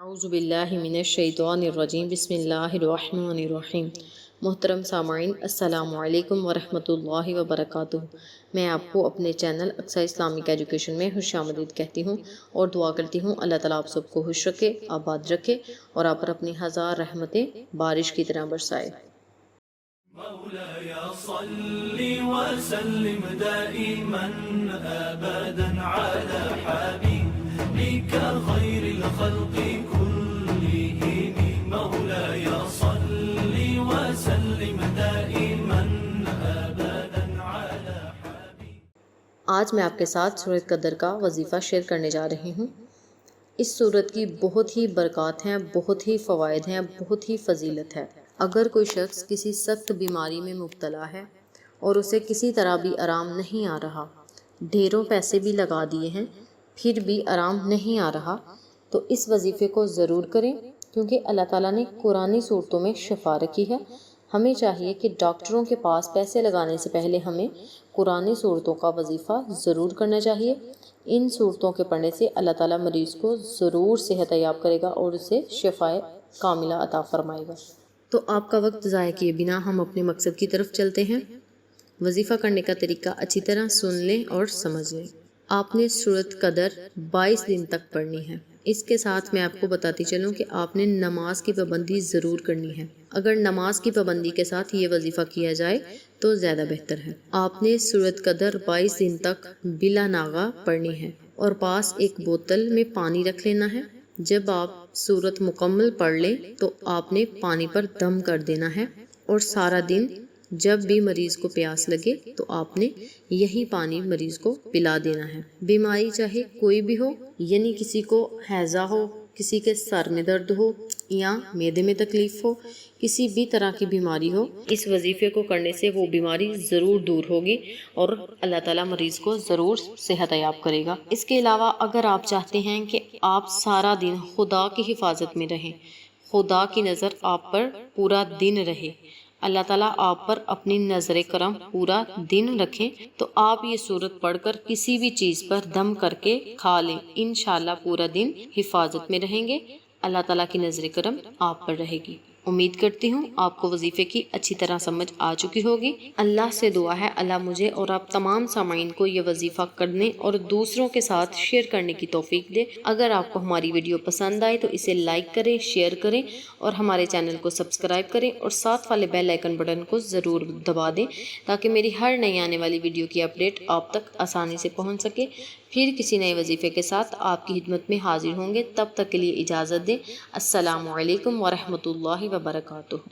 अऊज़ुबिल्लाहि मिनश्शैतानिर्रजीम बिस्मिल्लाहिर्रहमानिर्रहीम। मोहतरम सामाईन, अस्सलामु अलैकुम वरहमतुल्लाहि वबरकातुहू। मैं आपको अपने चैनल अक्सा इस्लामिक एजुकेशन में खुशामदीद कहती हूँ और दुआ करती हूँ अल्लाह ताला आप सबको खुश रखे, आबाद रखे और आप पर अपनी हज़ार रहमतें बारिश की तरह बरसाए। مولاي صل وسلم دائما أبدا على حبيبك خير الخلق كلهم. مولاي صل وسلم دائما أبدا على حبيبك. आज मैं आपके साथ सूरत कदर का वजीफ़ा शेयर करने जा रही हूँ। इस सूरत की बहुत ही बरक़ात हैं, बहुत ही फ़वाइद हैं, बहुत ही फजीलत है। अगर कोई शख्स किसी सख्त बीमारी में मुब्तला है और उसे किसी तरह भी आराम नहीं आ रहा, ढेरों पैसे भी लगा दिए हैं, फिर भी आराम नहीं आ रहा, तो इस वजीफ़े को ज़रूर करें, क्योंकि अल्लाह ताला ने कुरानी सूरतों में शफा रखी है। हमें चाहिए कि डॉक्टरों के पास पैसे लगाने से पहले हमें कुरानी सूरतों का वजीफ़ा ज़रूर करना चाहिए। इन सूरतों के पढ़ने से अल्लाह ताला मरीज़ को ज़रूर सेहत याब करेगा और उसे शफाए कामिला अता फ़रमाएगा। तो आपका वक्त ज़ाया किए बिना हम अपने मकसद की तरफ चलते हैं। वजीफ़ा करने का तरीका अच्छी तरह सुन लें और समझ लें। आपने सूरत कदर 22 दिन तक पढ़नी है। इसके साथ मैं आपको बताती चलूँ कि आपने नमाज की पाबंदी ज़रूर करनी है। अगर नमाज की पाबंदी के साथ ये वजीफ़ा किया जाए तो ज़्यादा बेहतर है। आपने सूरत कदर 22 दिन तक बिला नागा पढ़नी है और पास एक बोतल में पानी रख लेना है। जब आप सूरत मुकम्मल पढ़ लें तो आपने पानी पर दम कर देना है और सारा दिन जब भी मरीज़ को प्यास लगे तो आपने यही पानी मरीज़ को पिला देना है। बीमारी चाहे कोई भी हो, यानी किसी को हैज़ा हो, किसी के सर में दर्द हो या मैदे में तकलीफ़ हो, किसी भी तरह की बीमारी हो, इस वजीफ़े को करने से वो बीमारी ज़रूर दूर होगी और अल्लाह ताला मरीज़ को ज़रूर सेहत याब करेगा। इसके अलावा अगर आप चाहते हैं कि आप सारा दिन खुदा की हिफाजत में रहें, खुदा की नज़र आप पर पूरा दिन रहे, अल्लाह ताला आप पर अपनी नज़र करम पूरा दिन रखें, तो आप ये सूरत पढ़कर किसी भी चीज़ पर दम करके खा लें। इंशाअल्लाह पूरा दिन हिफाजत में रहेंगे, अल्लाह ताला की नज़र करम आप पर रहेगी। उम्मीद करती हूँ आपको वजीफ़े की अच्छी तरह समझ आ चुकी होगी। अल्लाह से दुआ है अल्लाह मुझे और आप तमाम सामाईन को ये वजीफ़ा करने और दूसरों के साथ शेयर करने की तौफीक दे। अगर आपको हमारी वीडियो पसंद आए तो इसे लाइक करें, शेयर करें और हमारे चैनल को सब्सक्राइब करें और साथ वाले बेल आइकन बटन को ज़रूर दबा दें, ताकि मेरी हर नई आने वाली वीडियो की अपडेट आप तक आसानी से पहुँच सके। फिर किसी नए वजीफ़े के साथ आपकी खिदमत में हाजिर होंगे। तब तक के लिए इजाज़त दें। अस्सलामु अलैकुम वरहमतुल्लाहि वबरकातुहू।